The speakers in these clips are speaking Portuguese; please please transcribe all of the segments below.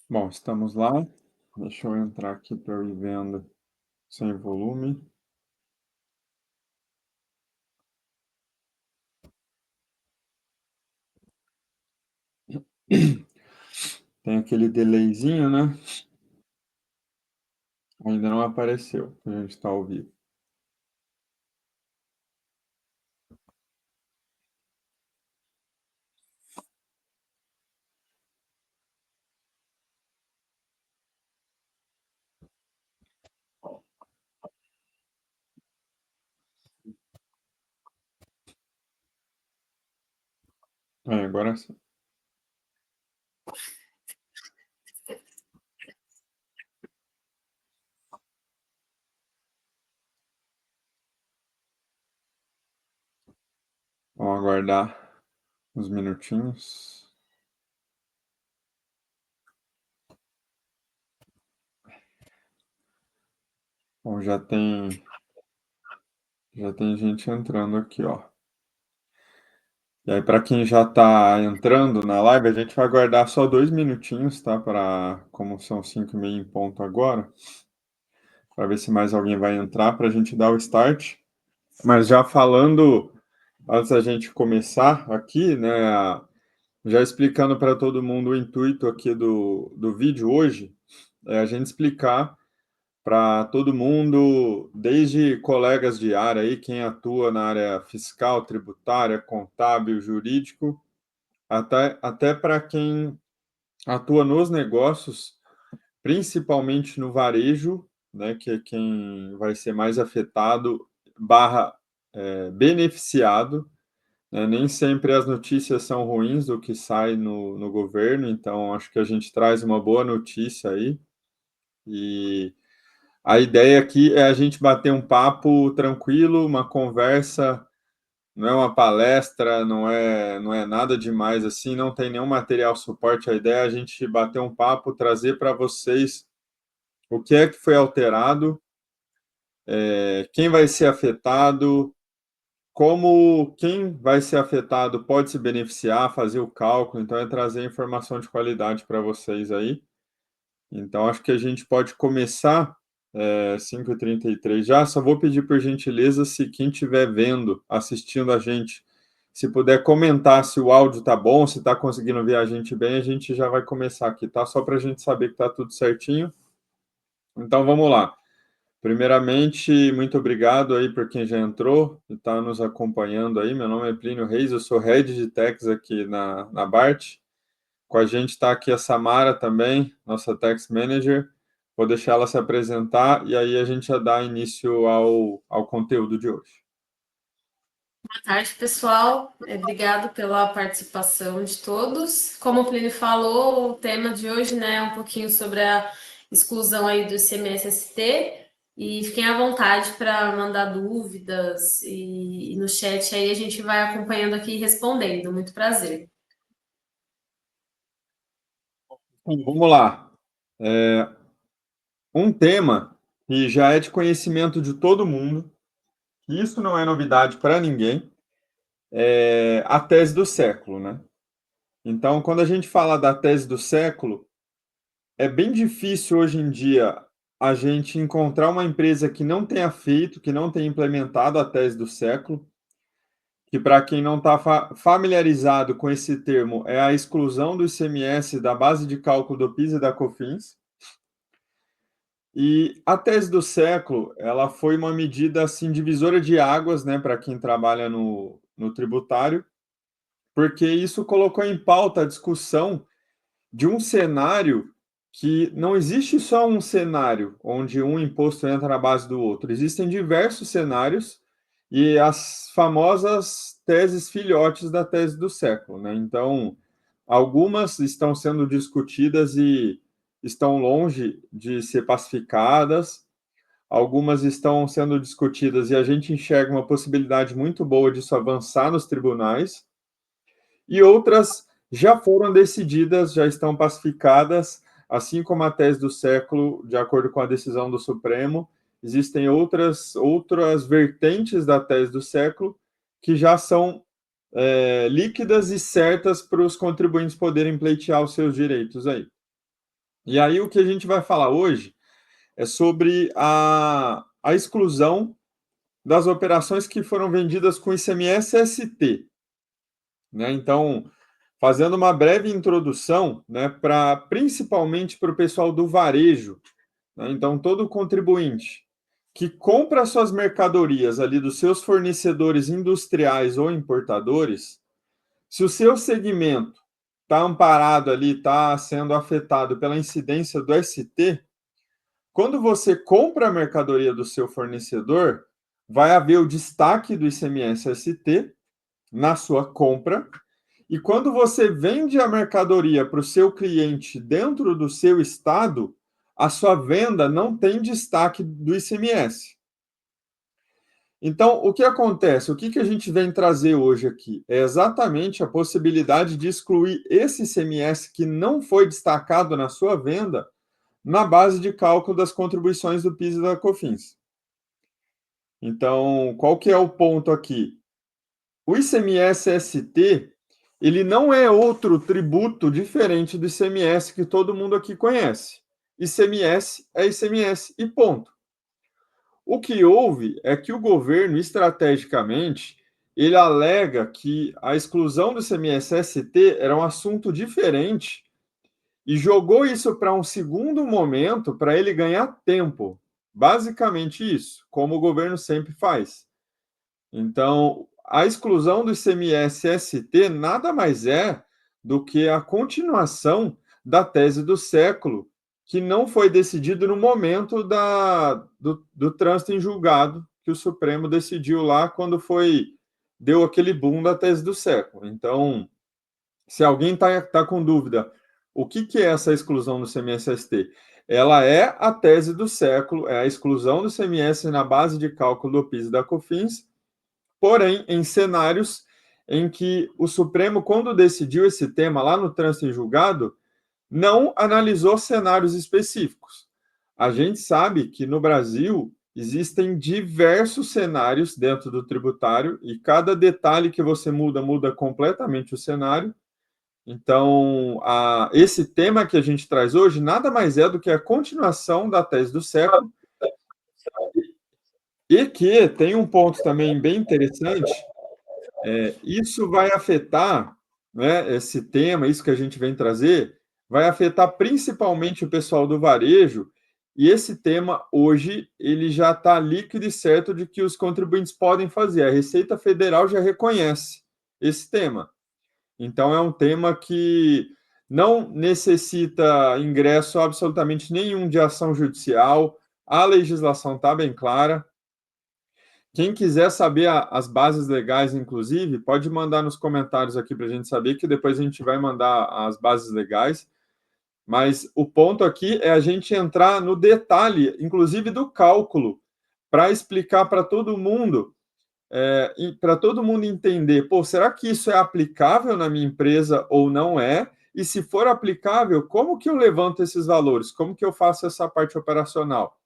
Bom, estamos lá. Deixa eu entrar aqui para eu ir vendo sem volume. Tem aquele delayzinho, né? Ainda não apareceu. A gente está ao vivo. Agora sim. Vamos aguardar uns minutinhos. Bom, já tem gente entrando aqui, ó. E aí, para quem já está entrando na live, a gente vai aguardar só 2 minutinhos, tá? Como são 5h30 em ponto agora, para ver se mais alguém vai entrar para a gente dar o start. Mas já falando, antes da gente começar aqui, né, já explicando para todo mundo o intuito aqui do vídeo hoje, é a gente explicar para todo mundo, desde colegas de área aí, quem atua na área fiscal, tributária, contábil, jurídico, até para quem atua nos negócios, principalmente no varejo, né, que é quem vai ser mais afetado, barra, beneficiado, né? Nem sempre as notícias são ruins do que sai no governo, então acho que a gente traz uma boa notícia aí. E a ideia aqui é a gente bater um papo tranquilo, uma conversa, não é uma palestra, não é nada demais assim, não tem nenhum material suporte. A ideia é a gente bater um papo, trazer para vocês o que é que foi alterado, quem vai ser afetado, como quem vai ser afetado pode se beneficiar, fazer o cálculo, então é trazer informação de qualidade para vocês aí. Então acho que a gente pode começar 5h33 já. Só vou pedir por gentileza, se quem estiver vendo, assistindo a gente, se puder comentar se o áudio tá bom, se está conseguindo ver a gente bem, a gente já vai começar aqui, tá? Só para a gente saber que tá tudo certinho. Então vamos lá. Primeiramente, muito obrigado aí por quem já entrou e está nos acompanhando aí. Meu nome é Plínio Reis, eu sou Head de Tax aqui na BART. Com a gente está aqui a Samara também, nossa Tax Manager. Vou deixar ela se apresentar e aí a gente já dá início ao conteúdo de hoje. Boa tarde, pessoal. Obrigado pela participação de todos. Como o Plínio falou, o tema de hoje, né, é um pouquinho sobre a exclusão aí do ICMS-ST, e fiquem à vontade para mandar dúvidas e no chat aí a gente vai acompanhando aqui e respondendo. Muito prazer. Bom, vamos lá. Um tema que já é de conhecimento de todo mundo, e isso não é novidade para ninguém, é a tese do século, né? Então, quando a gente fala da tese do século, é bem difícil hoje em dia a gente encontrar uma empresa que não tenha feito, que não tenha implementado a tese do século, que para quem não está familiarizado com esse termo, é a exclusão do ICMS da base de cálculo do PIS e da COFINS. E a tese do século, ela foi uma medida assim divisora de águas, né, para quem trabalha no tributário, porque isso colocou em pauta a discussão de um cenário que não existe só um cenário onde um imposto entra na base do outro. Existem diversos cenários e as famosas teses filhotes da tese do século, né? Então, algumas estão sendo discutidas e estão longe de ser pacificadas. Algumas estão sendo discutidas e a gente enxerga uma possibilidade muito boa disso avançar nos tribunais, e outras já foram decididas, já estão pacificadas, assim como a tese do século, de acordo com a decisão do Supremo. Existem outras vertentes da tese do século que já são líquidas e certas para os contribuintes poderem pleitear os seus direitos aí. E aí o que a gente vai falar hoje é sobre a exclusão das operações que foram vendidas com ICMS-ST. Né? Então, fazendo uma breve introdução, né, principalmente para o pessoal do varejo, né? Então, todo contribuinte que compra suas mercadorias ali dos seus fornecedores industriais ou importadores, se o seu segmento está amparado ali, está sendo afetado pela incidência do ST, quando você compra a mercadoria do seu fornecedor, vai haver o destaque do ICMS-ST na sua compra, e quando você vende a mercadoria para o seu cliente dentro do seu estado, a sua venda não tem destaque do ICMS. Então, o que acontece? O que a gente vem trazer hoje aqui? É exatamente a possibilidade de excluir esse ICMS que não foi destacado na sua venda na base de cálculo das contribuições do PIS e da COFINS. Então, qual que é o ponto aqui? O ICMS-ST, ele não é outro tributo diferente do ICMS que todo mundo aqui conhece. ICMS é ICMS e ponto. O que houve é que o governo, estrategicamente, ele alega que a exclusão do ICMS-ST era um assunto diferente e jogou isso para um segundo momento para ele ganhar tempo. Basicamente isso, como o governo sempre faz. Então, a exclusão do ICMS-ST nada mais é do que a continuação da tese do século, que não foi decidido no momento do trânsito em julgado, que o Supremo decidiu lá quando deu aquele boom da tese do século. Então, se alguém tá com dúvida, o que é essa exclusão do CMS-ST? Ela é a tese do século, é a exclusão do CMS na base de cálculo do PIS e da COFINS, porém, em cenários em que o Supremo, quando decidiu esse tema lá no trânsito em julgado, não analisou cenários específicos. A gente sabe que no Brasil existem diversos cenários dentro do tributário e cada detalhe que você muda, muda completamente o cenário. Então, esse tema que a gente traz hoje nada mais é do que a continuação da tese do século e que tem um ponto também bem interessante, isso vai afetar, né, esse tema, isso que a gente vem trazer, vai afetar principalmente o pessoal do varejo, e esse tema hoje ele já está líquido e certo de que os contribuintes podem fazer. A Receita Federal já reconhece esse tema. Então, é um tema que não necessita ingresso absolutamente nenhum de ação judicial, a legislação está bem clara. Quem quiser saber as bases legais, inclusive, pode mandar nos comentários aqui para a gente saber, que depois a gente vai mandar as bases legais. Mas o ponto aqui é a gente entrar no detalhe, inclusive do cálculo, para explicar para todo mundo entender, pô, será que isso é aplicável na minha empresa ou não é? E se for aplicável, como que eu levanto esses valores? Como que eu faço essa parte operacional?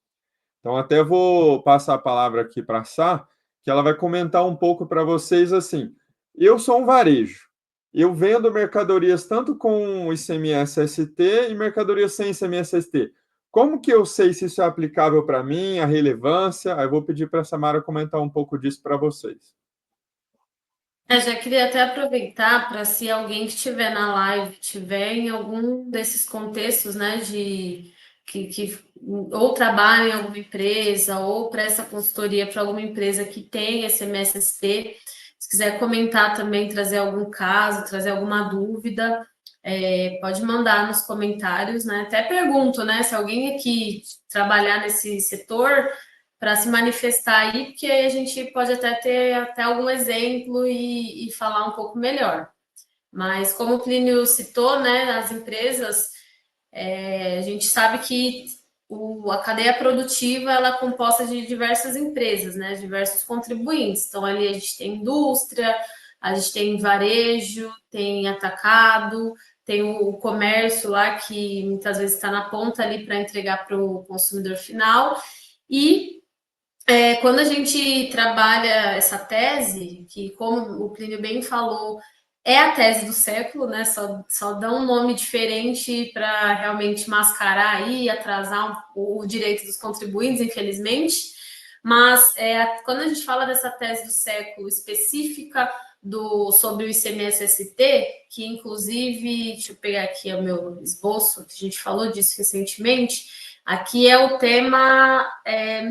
Então, até vou passar a palavra aqui para a Sá, que ela vai comentar um pouco para vocês assim. Eu sou um varejo. Eu vendo mercadorias tanto com ICMS-ST e mercadorias sem ICMS-ST. Como que eu sei se isso é aplicável para mim, a relevância? Aí eu vou pedir para a Samara comentar um pouco disso para vocês. Já queria até aproveitar para, se alguém que estiver na live tiver em algum desses contextos, né, que ou trabalha em alguma empresa ou presta consultoria para alguma empresa que tem esse MSST, se quiser comentar também, trazer algum caso, trazer alguma dúvida, pode mandar nos comentários, né? Até pergunto, né, se alguém aqui trabalhar nesse setor, para se manifestar aí, porque aí a gente pode até ter até algum exemplo e falar um pouco melhor. Mas como o Plínio citou, né, as empresas, a gente sabe que a cadeia produtiva ela é composta de diversas empresas, né, diversos contribuintes. Então ali a gente tem indústria, a gente tem varejo, tem atacado, tem o comércio lá que muitas vezes está na ponta ali para entregar para o consumidor final, e Quando a gente trabalha essa tese, que como o Plínio bem falou, é a tese do século, né? Só dá um nome diferente para realmente mascarar aí, atrasar o direito dos contribuintes, infelizmente. Mas quando a gente fala dessa tese do século específica sobre o ICMS-ST, que inclusive, deixa eu pegar aqui o meu esboço, que a gente falou disso recentemente, aqui é o tema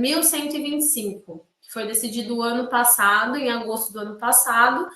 1125, que foi decidido o ano passado, em agosto do ano passado,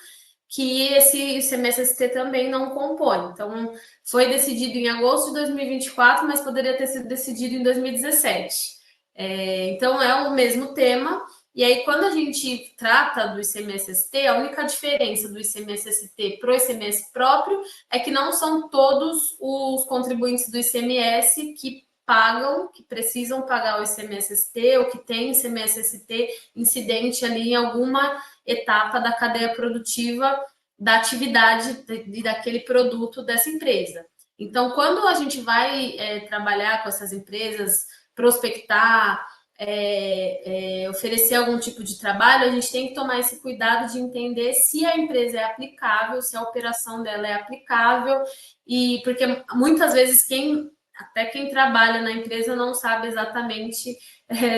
que esse ICMS-ST também não compõe. Então, foi decidido em agosto de 2024, mas poderia ter sido decidido em 2017. Então, é o mesmo tema. E aí, quando a gente trata do ICMS-ST, a única diferença do ICMS-ST para o ICMS próprio é que não são todos os contribuintes do ICMS que pagam, que precisam pagar o ICMS-ST ou que tem ICMS-ST incidente ali em alguma etapa da cadeia produtiva da atividade daquele produto dessa empresa. Então, quando a gente vai trabalhar com essas empresas, prospectar, oferecer algum tipo de trabalho, a gente tem que tomar esse cuidado de entender se a empresa é aplicável, se a operação dela é aplicável, e porque muitas vezes até quem trabalha na empresa não sabe exatamente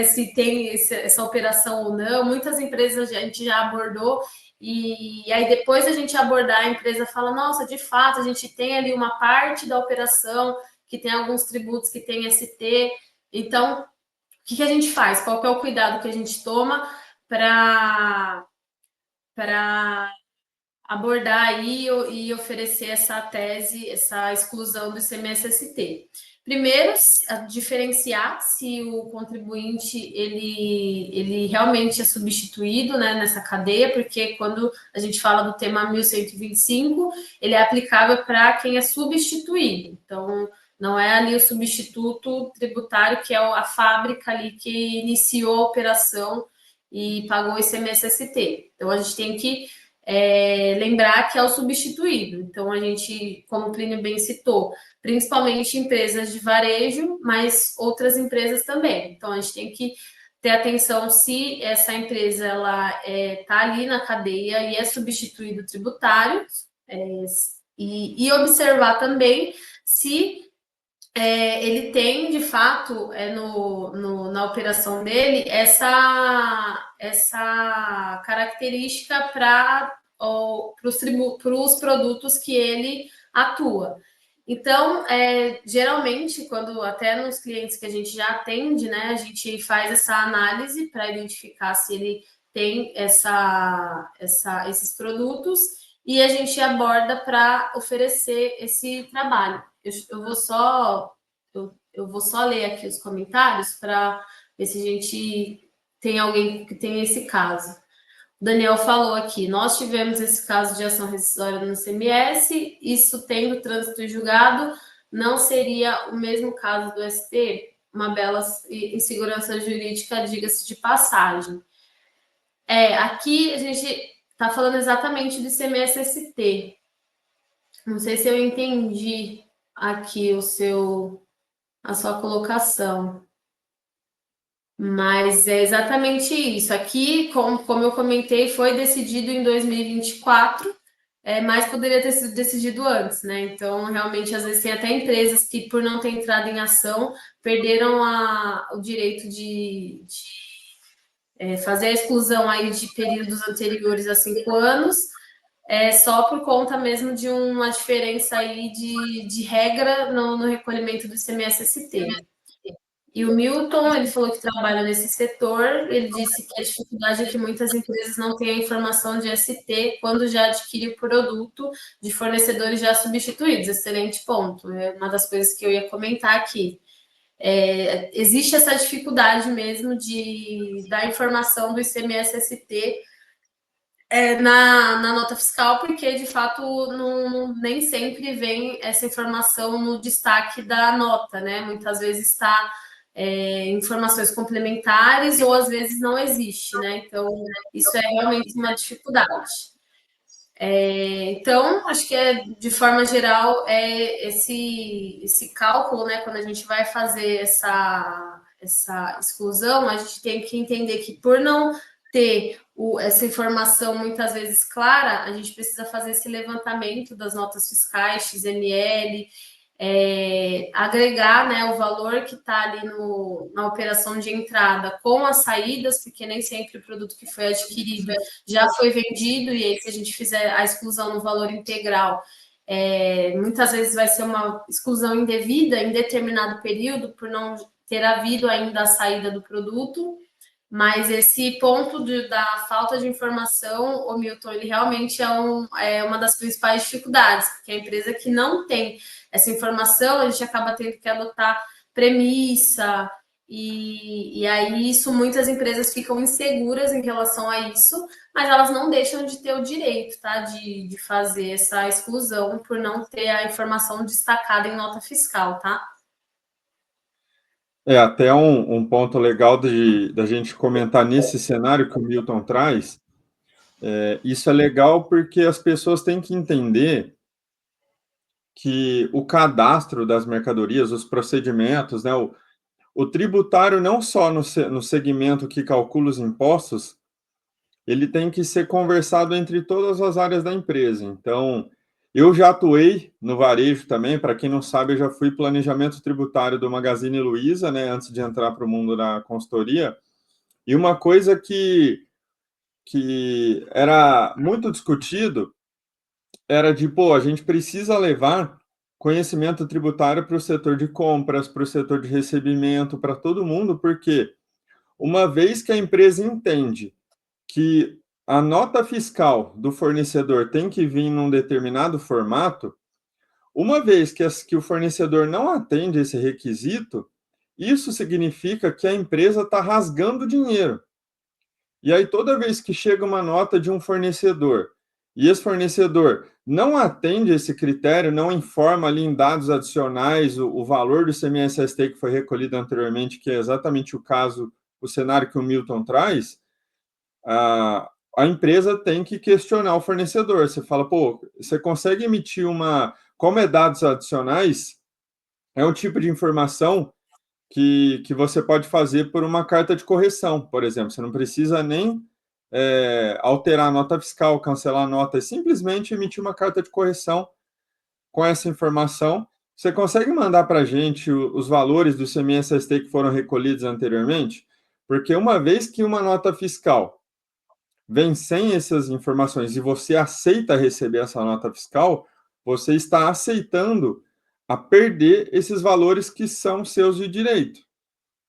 se tem essa operação ou não. Muitas empresas a gente já abordou e aí depois a gente abordar, a empresa fala, nossa, de fato, a gente tem ali uma parte da operação que tem alguns tributos que tem ST. Então, o que a gente faz? Qual é o cuidado que a gente toma para abordar aí e oferecer essa tese, essa exclusão do ICMS-ST? Primeiro, diferenciar se o contribuinte ele realmente é substituído, né, nessa cadeia, porque quando a gente fala do tema 1125, ele é aplicável para quem é substituído. Então, não é ali o substituto tributário, que é a fábrica ali que iniciou a operação e pagou o ICMS-ST. Então, a gente tem que lembrar que é o substituído. Então, a gente, como o Plínio bem citou, principalmente empresas de varejo, mas outras empresas também. Então, a gente tem que ter atenção se essa empresa ela está ali na cadeia e é substituído tributário, e observar também se ele tem, de fato, na operação dele, essa característica para os produtos que ele atua. Então, geralmente, quando até nos clientes que a gente já atende, né, a gente faz essa análise para identificar se ele tem esses produtos e a gente aborda para oferecer esse trabalho. Eu vou só ler aqui os comentários para ver se a gente tem alguém que tem esse caso. O Daniel falou aqui, nós tivemos esse caso de ação rescisória no CMS, isso tendo trânsito e julgado, não seria o mesmo caso do ST? Uma bela insegurança jurídica, diga-se de passagem. Aqui a gente está falando exatamente do ICMS-ST. Não sei se eu entendi aqui a sua colocação, mas é exatamente isso. Aqui, como eu comentei, foi decidido em 2024, mas poderia ter sido decidido antes, né? Então, realmente, às vezes tem até empresas que, por não ter entrado em ação, perderam o direito de fazer a exclusão aí de períodos anteriores a 5 anos, só por conta mesmo de uma diferença aí de regra no recolhimento do ICMS-ST. E o Milton, ele falou que trabalha nesse setor, ele disse que a dificuldade é que muitas empresas não têm a informação de ST quando já adquire o produto de fornecedores já substituídos. Excelente ponto, é uma das coisas que eu ia comentar aqui. Existe essa dificuldade mesmo da informação do ICMS-ST na nota fiscal, porque de fato nem sempre vem essa informação no destaque da nota, né? Muitas vezes está informações complementares ou às vezes não existe, né? Então, isso é realmente uma dificuldade. Então, acho que de forma geral esse cálculo, né? Quando a gente vai fazer essa exclusão, a gente tem que entender que por não ter essa informação muitas vezes clara, a gente precisa fazer esse levantamento das notas fiscais, XML, agregar, né, o valor que está ali na operação de entrada com as saídas, porque nem sempre o produto que foi adquirido já foi vendido, e aí se a gente fizer a exclusão no valor integral, muitas vezes vai ser uma exclusão indevida em determinado período, por não ter havido ainda a saída do produto. Mas esse ponto da falta de informação, o Milton, ele realmente é uma das principais dificuldades, porque a empresa que não tem essa informação, a gente acaba tendo que adotar premissa, e aí isso, muitas empresas ficam inseguras em relação a isso, mas elas não deixam de ter o direito, tá, de fazer essa exclusão por não ter a informação destacada em nota fiscal, tá? Até um ponto legal da gente comentar nesse cenário que o Milton traz. Isso é legal porque as pessoas têm que entender que o cadastro das mercadorias, os procedimentos, né, o tributário não só no segmento que calcula os impostos, ele tem que ser conversado entre todas as áreas da empresa. Então, eu já atuei no varejo também, para quem não sabe, eu já fui planejamento tributário do Magazine Luiza, né, antes de entrar para o mundo da consultoria. E uma coisa que era muito discutido era de, pô, a gente precisa levar conhecimento tributário para o setor de compras, para o setor de recebimento, para todo mundo, porque uma vez que a empresa entende que a nota fiscal do fornecedor tem que vir num determinado formato, uma vez que o fornecedor não atende esse requisito, isso significa que a empresa está rasgando dinheiro. E aí, toda vez que chega uma nota de um fornecedor e esse fornecedor não atende esse critério, não informa ali em dados adicionais o valor do ICMS-ST que foi recolhido anteriormente, que é exatamente o caso, o cenário que o Milton traz, a empresa tem que questionar o fornecedor. Você fala, pô, você consegue emitir uma. Como é dados adicionais, é um tipo de informação que você pode fazer por uma carta de correção, por exemplo. Você não precisa nem alterar a nota fiscal, cancelar a nota, é simplesmente emitir uma carta de correção com essa informação. Você consegue mandar para a gente os valores do CMS-ST que foram recolhidos anteriormente? Porque uma vez que uma nota fiscal vem sem essas informações e você aceita receber essa nota fiscal, você está aceitando a perder esses valores que são seus de direito.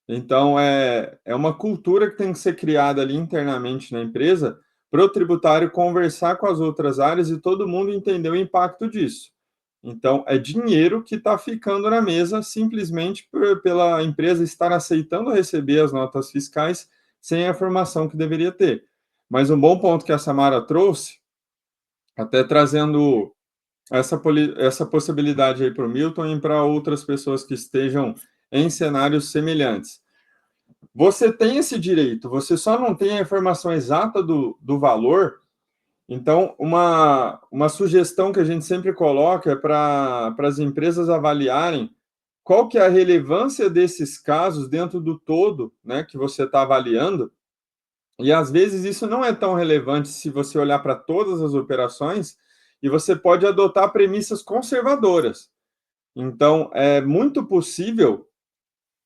Então, é uma cultura que tem que ser criada ali internamente na empresa para o tributário conversar com as outras áreas e todo mundo entender o impacto disso. Então, é dinheiro que está ficando na mesa simplesmente pela empresa estar aceitando receber as notas fiscais sem a informação que deveria ter. Mas um bom ponto que a Samara trouxe, até trazendo essa possibilidade aí para o Milton e para outras pessoas que estejam em cenários semelhantes. Você tem esse direito, você só não tem a informação exata do valor. Então, uma sugestão que a gente sempre coloca é para as empresas avaliarem qual que é a relevância desses casos dentro do todo, né, que você está avaliando. E às vezes isso não é tão relevante se você olhar para todas as operações, e você pode adotar premissas conservadoras. Então, é muito possível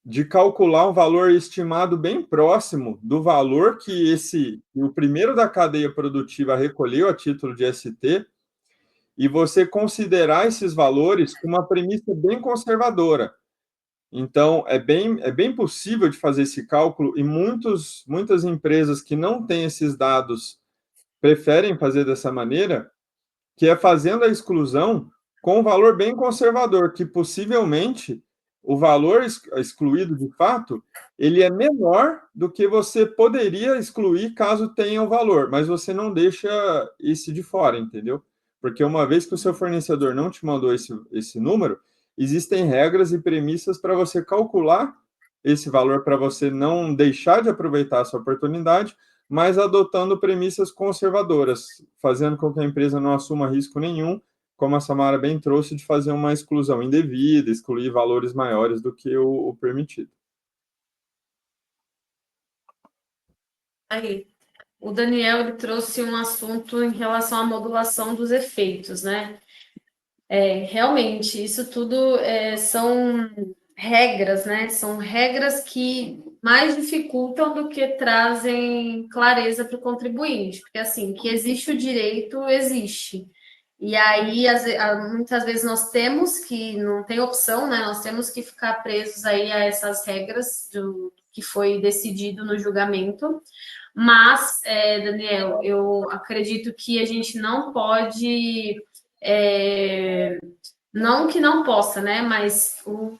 de calcular um valor estimado bem próximo do valor que o primeiro da cadeia produtiva recolheu a título de ST, e você considerar esses valores com uma premissa bem conservadora. Então, é bem possível de fazer esse cálculo, e muitas empresas que não têm esses dados preferem fazer dessa maneira, que é fazendo a exclusão com um valor bem conservador, que possivelmente o valor excluído de fato, ele é menor do que você poderia excluir caso tenha o valor, mas você não deixa esse de fora, entendeu? Porque uma vez que o seu fornecedor não te mandou esse número, existem regras e premissas para você calcular esse valor, para você não deixar de aproveitar essa oportunidade, mas adotando premissas conservadoras, fazendo com que a empresa não assuma risco nenhum, como a Samara bem trouxe, de fazer uma exclusão indevida, excluir valores maiores do que o permitido. Aí, o Daniel ele trouxe um assunto em relação à modulação dos efeitos, né? Realmente, isso tudo são regras, né? São regras que mais dificultam do que trazem clareza para o contribuinte, porque assim, que existe o direito, existe. E aí, muitas vezes nós temos que, não tem opção, né? Nós temos que ficar presos aí a essas regras do que foi decidido no julgamento. Mas, Daniel, eu acredito que a gente não pode não que não possa, né? Mas o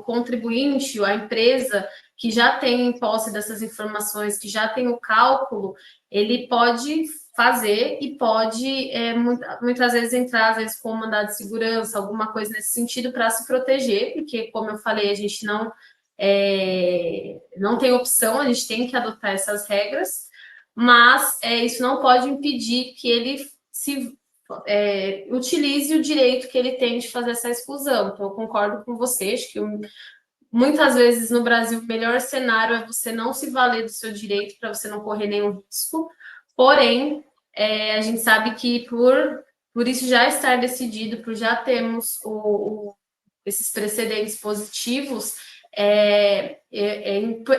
contribuinte, a empresa que já tem em posse dessas informações, que já tem o cálculo, ele pode fazer e pode muitas vezes entrar, às vezes, com um mandado de segurança, alguma coisa nesse sentido para se proteger, porque, como eu falei, a gente não tem opção, a gente tem que adotar essas regras, mas isso não pode impedir que ele se utilize o direito que ele tem de fazer essa exclusão. Então, eu concordo com vocês que muitas vezes no Brasil o melhor cenário é você não se valer do seu direito para você não correr nenhum risco. Porém, a gente sabe que por isso já estar decidido, por já termos esses precedentes positivos, é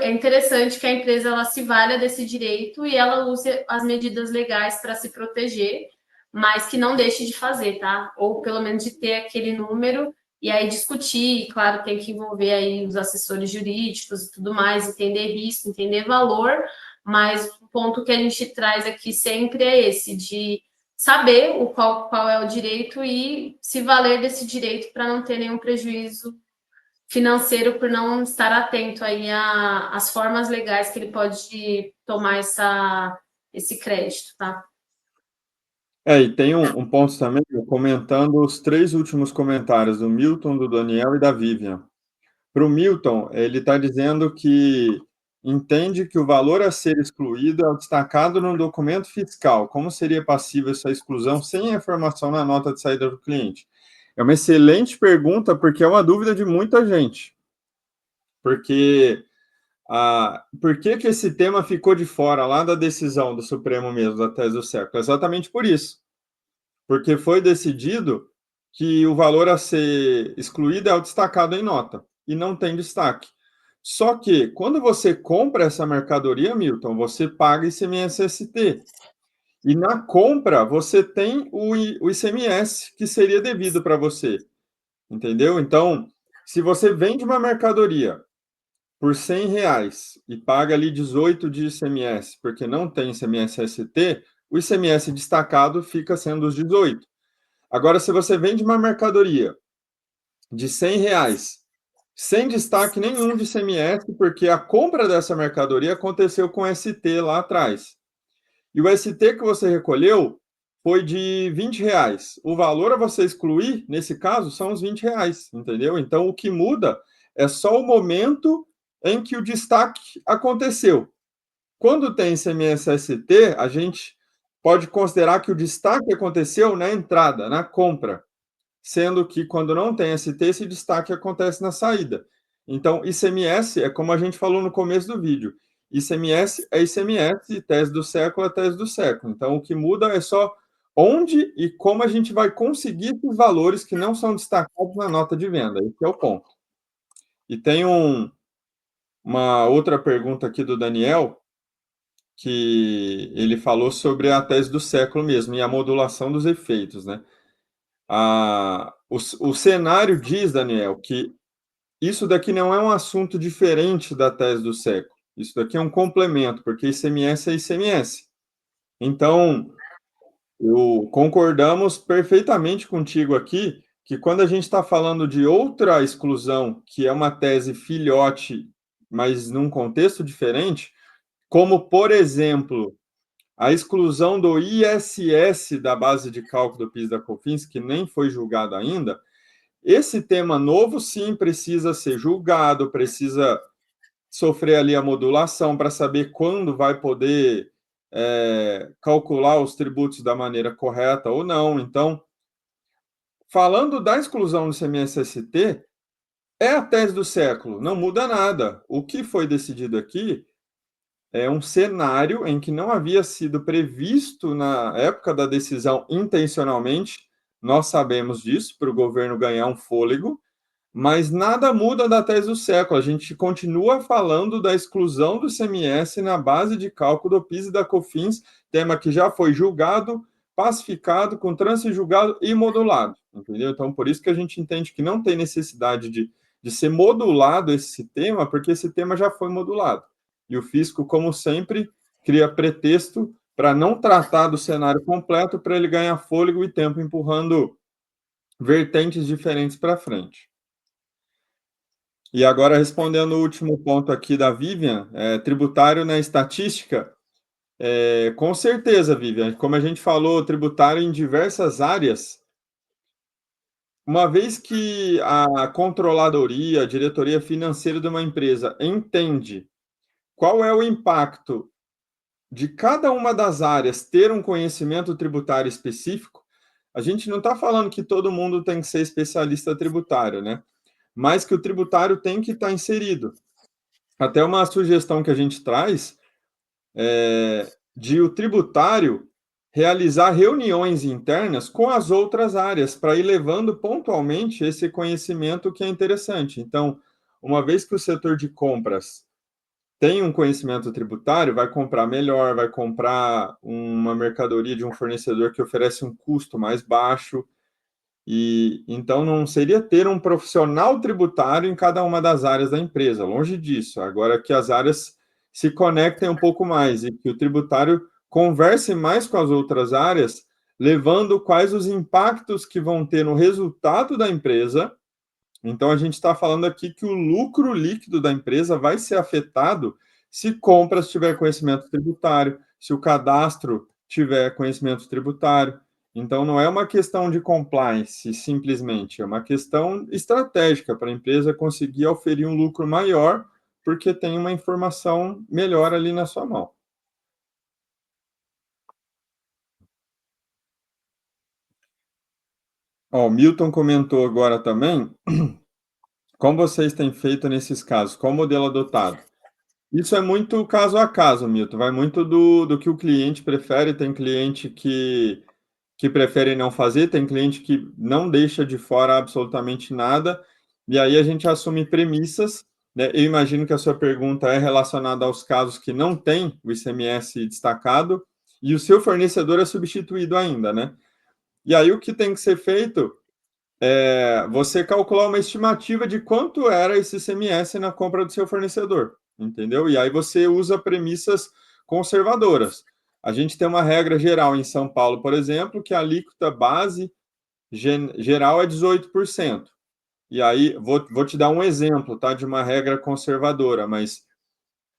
interessante que a empresa ela se valha desse direito e ela use as medidas legais para se proteger, mas que não deixe de fazer, tá? Ou pelo menos de ter aquele número e aí discutir, claro, tem que envolver aí os assessores jurídicos e tudo mais, entender risco, entender valor, mas o ponto que a gente traz aqui sempre é esse, de saber qual é o direito e se valer desse direito para não ter nenhum prejuízo financeiro por não estar atento aí às formas legais que ele pode tomar esse crédito, tá? E tem um ponto também, comentando os três últimos comentários, do Milton, do Daniel e da Vivian. Para o Milton, ele está dizendo que entende que o valor a ser excluído é o destacado no documento fiscal. Como seria passível essa exclusão sem a informação na nota de saída do cliente? É uma excelente pergunta, porque é uma dúvida de muita gente. Porque por que esse tema ficou de fora lá da decisão do Supremo mesmo, da tese do século? Exatamente por isso. Porque foi decidido que o valor a ser excluído é o destacado em nota, e não tem destaque. Só que, quando você compra essa mercadoria, Milton, você paga ICMS-ST. E na compra, você tem o ICMS que seria devido para você. Entendeu? Então, se você vende uma mercadoria por R$ 100 e paga ali 18 de ICMS, porque não tem ICMS-ST, o ICMS destacado fica sendo os 18. Agora, se você vende uma mercadoria de R$ 100, sem destaque nenhum de ICMS, porque a compra dessa mercadoria aconteceu com ST lá atrás. E o ST que você recolheu foi de R$ 20. O valor a você excluir, nesse caso, são os R$ 20, entendeu? Então, o que muda é só o momento em que o destaque aconteceu. Quando tem ICMS-ST, a gente pode considerar que o destaque aconteceu na entrada, na compra, sendo que quando não tem ST, esse destaque acontece na saída. Então, ICMS é como a gente falou no começo do vídeo. ICMS é ICMS, tese do século é tese do século. Então, o que muda é só onde e como a gente vai conseguir esses valores que não são destacados na nota de venda. Esse é o ponto. E tem uma outra pergunta aqui do Daniel, que ele falou sobre a tese do século mesmo e a modulação dos efeitos, né? O cenário diz, Daniel, que isso daqui não é um assunto diferente da tese do século. Isso daqui é um complemento, porque ICMS é ICMS. Então, concordamos perfeitamente contigo aqui que quando a gente está falando de outra exclusão, que é uma tese filhote, mas num contexto diferente, como, por exemplo, a exclusão do ISS da base de cálculo do PIS e da COFINS, que nem foi julgado ainda, esse tema novo, sim, precisa ser julgado, precisa sofrer ali a modulação para saber quando vai poder calcular os tributos da maneira correta ou não. Então, falando da exclusão do CMS-ST, é a tese do século, não muda nada. O que foi decidido aqui um cenário em que não havia sido previsto na época da decisão intencionalmente, nós sabemos disso, para o governo ganhar um fôlego, mas nada muda da tese do século. A gente continua falando da exclusão do ICMS na base de cálculo do PIS e da COFINS, tema que já foi julgado, pacificado, com trânsito julgado e modulado, entendeu? Então, por isso que a gente entende que não tem necessidade de ser modulado esse tema, porque esse tema já foi modulado. E o fisco, como sempre, cria pretexto para não tratar do cenário completo, para ele ganhar fôlego e tempo empurrando vertentes diferentes para frente. E agora, respondendo o último ponto aqui da Vivian, tributário na estatística, com certeza, Vivian, como a gente falou, tributário em diversas áreas, uma vez que a controladoria, a diretoria financeira de uma empresa entende qual é o impacto de cada uma das áreas ter um conhecimento tributário específico, a gente não está falando que todo mundo tem que ser especialista tributário, né? Mas que o tributário tem que estar inserido. Até uma sugestão que a gente traz de o tributário realizar reuniões internas com as outras áreas para ir levando pontualmente esse conhecimento que é interessante. Então, uma vez que o setor de compras tem um conhecimento tributário, vai comprar melhor, vai comprar uma mercadoria de um fornecedor que oferece um custo mais baixo, e então não seria ter um profissional tributário em cada uma das áreas da empresa, longe disso. Agora que as áreas se conectem um pouco mais e que o tributário converse mais com as outras áreas, levando quais os impactos que vão ter no resultado da empresa. Então a gente está falando aqui que o lucro líquido da empresa vai ser afetado se compras tiver conhecimento tributário, se o cadastro tiver conhecimento tributário. Então, não é uma questão de compliance, simplesmente, é uma questão estratégica para a empresa conseguir oferir um lucro maior, porque tem uma informação melhor ali na sua mão. Ó, o Milton comentou agora também, como vocês têm feito nesses casos, qual modelo adotado? Isso é muito caso a caso, Milton, vai muito do que o cliente prefere, tem cliente que preferem não fazer, tem cliente que não deixa de fora absolutamente nada, e aí a gente assume premissas, né? Eu imagino que a sua pergunta é relacionada aos casos que não tem o ICMS destacado, e o seu fornecedor é substituído ainda, né? E aí o que tem que ser feito é você calcular uma estimativa de quanto era esse ICMS na compra do seu fornecedor, entendeu? E aí você usa premissas conservadoras. A gente tem uma regra geral em São Paulo, por exemplo, que a alíquota base geral é 18%. E aí, vou te dar um exemplo, tá, de uma regra conservadora, mas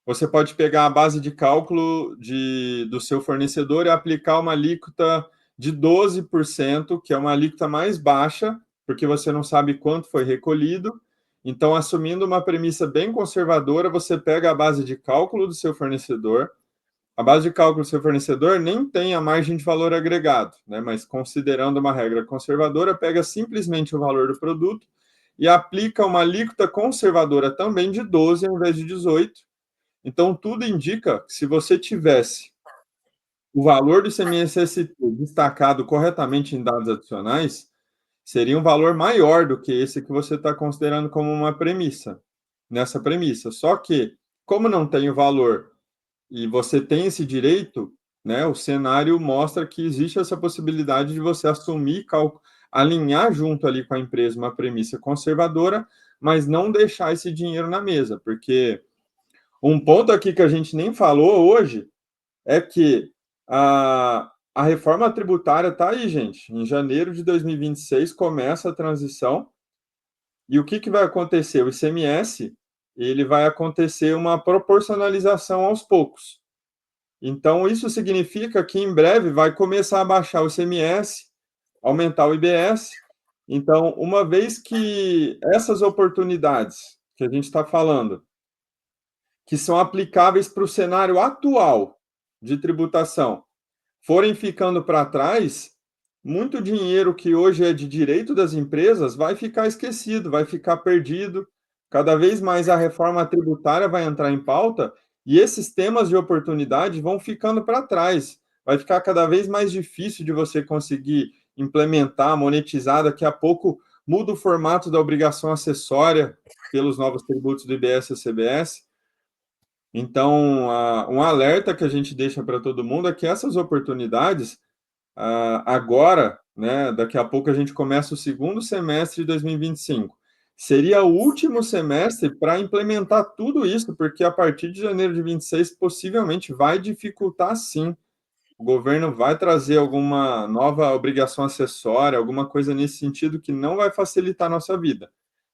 você pode pegar a base de cálculo do seu fornecedor e aplicar uma alíquota de 12%, que é uma alíquota mais baixa, porque você não sabe quanto foi recolhido. Então, assumindo uma premissa bem conservadora, você pega a base de cálculo do seu fornecedor. A base de cálculo do seu fornecedor nem tem a margem de valor agregado, né? Mas considerando uma regra conservadora, pega simplesmente o valor do produto e aplica uma alíquota conservadora também de 12 ao invés de 18. Então, tudo indica que se você tivesse o valor do ICMS-ST destacado corretamente em dados adicionais, seria um valor maior do que esse que você está considerando como uma premissa, nessa premissa. Só que, como não tem o valor e você tem esse direito, né, o cenário mostra que existe essa possibilidade de você assumir, alinhar junto ali com a empresa uma premissa conservadora, mas não deixar esse dinheiro na mesa, porque um ponto aqui que a gente nem falou hoje é que a reforma tributária está aí, gente. Em janeiro de 2026 começa a transição. E o que vai acontecer? O ICMS, ele vai acontecer uma proporcionalização aos poucos. Então, isso significa que em breve vai começar a baixar o ICMS, aumentar o IBS. Então, uma vez que essas oportunidades que a gente está falando, que são aplicáveis para o cenário atual de tributação, forem ficando para trás, muito dinheiro que hoje é de direito das empresas vai ficar esquecido, vai ficar perdido. Cada vez mais a reforma tributária vai entrar em pauta E esses temas de oportunidade vão ficando para trás. Vai ficar cada vez mais difícil de você conseguir implementar, monetizar. Daqui a pouco muda o formato da obrigação acessória pelos novos tributos do IBS e CBS. Então, um alerta que a gente deixa para todo mundo é que essas oportunidades, agora, né, daqui a pouco a gente começa o segundo semestre de 2025. Seria o último semestre para implementar tudo isso, porque a partir de janeiro de 26 possivelmente vai dificultar sim. O governo vai trazer alguma nova obrigação acessória, alguma coisa nesse sentido que não vai facilitar a nossa vida.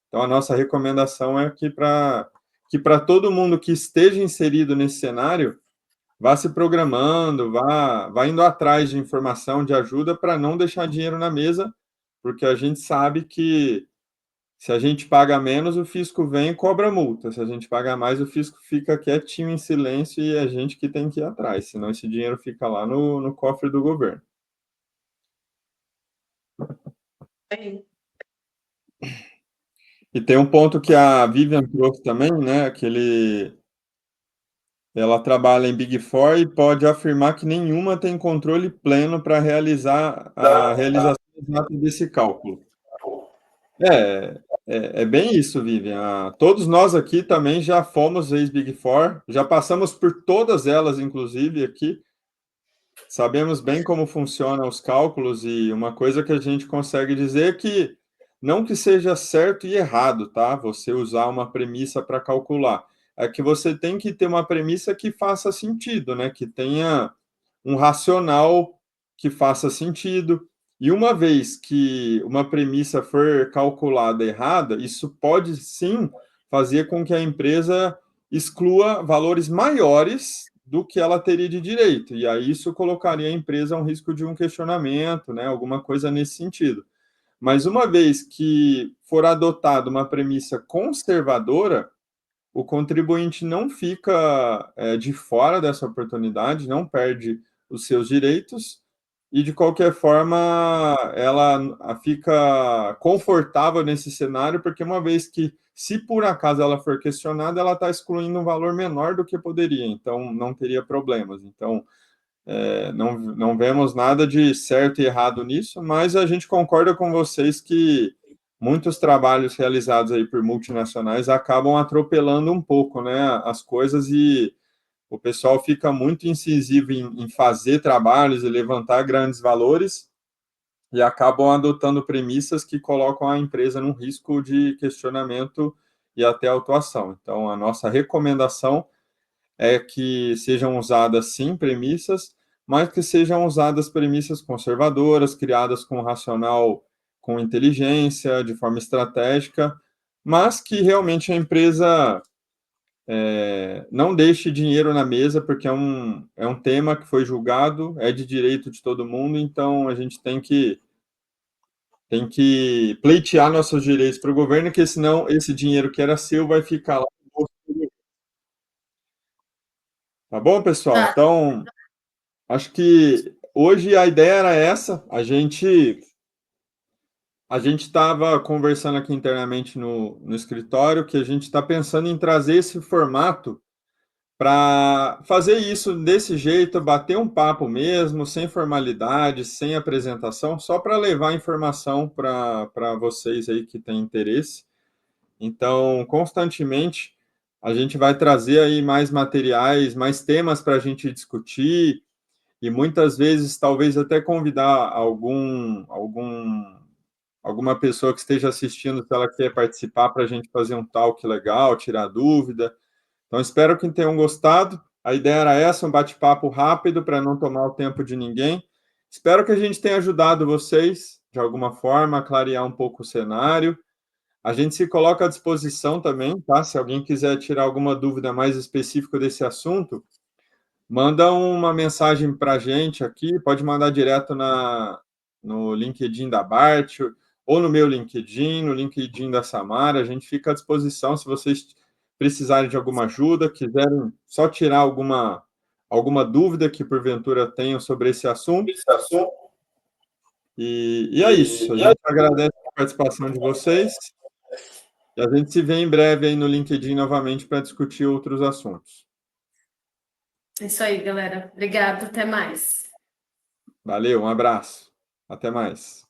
Então, a nossa recomendação é que para todo mundo que esteja inserido nesse cenário, vá se programando, vá indo atrás de informação, de ajuda, para não deixar dinheiro na mesa, porque a gente sabe que se a gente paga menos, o fisco vem e cobra multa. Se a gente paga mais, o fisco fica quietinho, em silêncio, e é a gente que tem que ir atrás, senão esse dinheiro fica lá no cofre do governo. E tem um ponto que a Vivian trouxe também, né? Ela trabalha em Big Four e pode afirmar que nenhuma tem controle pleno para realizar a realização exata desse cálculo. É, é bem isso, Vivian. Todos nós aqui também já fomos ex-Big Four, já passamos por todas elas, inclusive aqui. Sabemos bem como funcionam os cálculos e uma coisa que a gente consegue dizer é que não que seja certo e errado, tá? Você usar uma premissa para calcular. É que você tem que ter uma premissa que faça sentido, né? Que tenha um racional que faça sentido. E uma vez que uma premissa for calculada errada, isso pode sim fazer com que a empresa exclua valores maiores do que ela teria de direito. E aí isso colocaria a empresa a um risco de um questionamento, né? Alguma coisa nesse sentido. Mas uma vez que for adotada uma premissa conservadora, o contribuinte não fica de fora dessa oportunidade, não perde os seus direitos, e de qualquer forma ela fica confortável nesse cenário, porque uma vez que, se por acaso ela for questionada, ela está excluindo um valor menor do que poderia, então não teria problemas. Então, não vemos nada de certo e errado nisso, mas a gente concorda com vocês que muitos trabalhos realizados aí por multinacionais acabam atropelando um pouco, né, as coisas, e o pessoal fica muito incisivo em fazer trabalhos e levantar grandes valores e acabam adotando premissas que colocam a empresa num risco de questionamento e até autuação. Então, a nossa recomendação é que sejam usadas, sim, premissas, mas que sejam usadas premissas conservadoras, criadas com racional, com inteligência, de forma estratégica, mas que realmente a empresa não deixe dinheiro na mesa, porque é um tema que foi julgado, é de direito de todo mundo, então a gente tem que pleitear nossos direitos para o governo, porque senão esse dinheiro que era seu vai ficar lá no bolso do governo. Tá bom, pessoal? Tá. Então, acho que hoje a ideia era essa. A gente estava conversando aqui internamente no escritório que a gente está pensando em trazer esse formato para fazer isso desse jeito, bater um papo mesmo, sem formalidade, sem apresentação, só para levar informação para vocês aí que têm interesse. Então, constantemente, a gente vai trazer aí mais materiais, mais temas para a gente discutir e muitas vezes talvez até convidar alguma pessoa que esteja assistindo, se ela quer participar, para a gente fazer um talk legal, tirar dúvida. Então, espero que tenham gostado. A ideia era essa, um bate-papo rápido para não tomar o tempo de ninguém. Espero que a gente tenha ajudado vocês, de alguma forma, a clarear um pouco o cenário. A gente se coloca à disposição também, tá? Se alguém quiser tirar alguma dúvida mais específica desse assunto, manda uma mensagem para a gente aqui, pode mandar direto no LinkedIn da Bart, ou no meu LinkedIn, no LinkedIn da Samara. A gente fica à disposição se vocês precisarem de alguma ajuda, quiserem só tirar alguma dúvida que porventura tenham sobre esse assunto. E é isso. A gente agradece a participação de vocês e a gente se vê em breve aí no LinkedIn novamente para discutir outros assuntos. É isso aí, galera. Obrigada, até mais. Valeu, um abraço. Até mais.